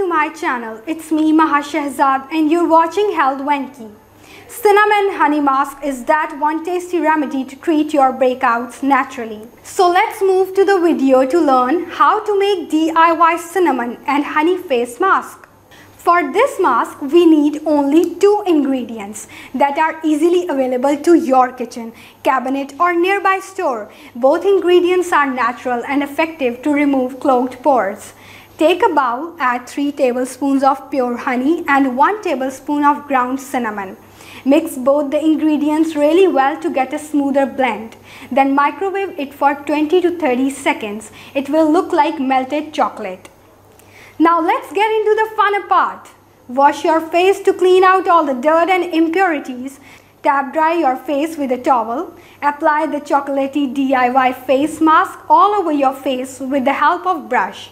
to my channel. It's me, Maha Shazad, and you're watching Health Wenke. Cinnamon honey mask is that one tasty remedy to treat your breakouts naturally. So let's move to the video to learn how to make DIY cinnamon and honey face mask. For this mask, we need only 2 ingredients that are easily available to your kitchen, cabinet or nearby store. Both ingredients are natural and effective to remove clogged pores. Take a bowl, add 3 tablespoons of pure honey and 1 tablespoon of ground cinnamon. Mix both the ingredients really well to get a smoother blend. Then microwave it for 20 to 30 seconds. It will look like melted chocolate. Now let's get into the fun part. Wash your face to clean out all the dirt and impurities. Tap dry your face with a towel. Apply the chocolatey DIY face mask all over your face with the help of brush.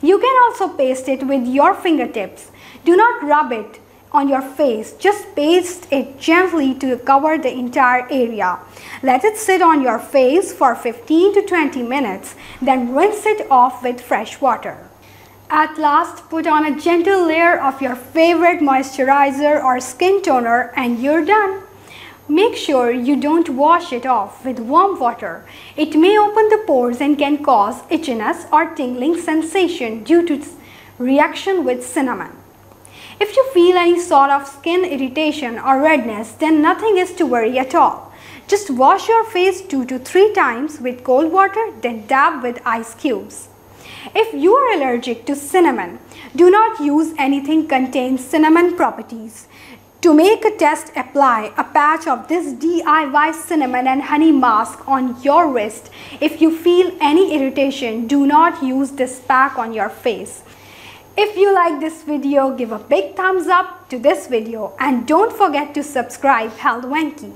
You can also paste it with your fingertips. Do not rub it on your face, just paste it gently to cover the entire area. Let it sit on your face for 15 to 20 minutes, then rinse it off with fresh water. At last, put on a gentle layer of your favorite moisturizer or skin toner and you're done. Make sure you don't wash it off with warm water. It may open the pores and can cause itchiness or tingling sensation due to its reaction with cinnamon. If you feel any sort of skin irritation or redness, then nothing is to worry at all. Just wash your face 2 to 3 times with cold water, then dab with ice cubes. If you are allergic to cinnamon, do not use anything containing cinnamon properties. To make a test, apply a patch of this DIY cinnamon and honey mask on your wrist. If you feel any irritation, do not use this pack on your face. If you like this video, give a big thumbs up to this video and don't forget to subscribe Health Wenke.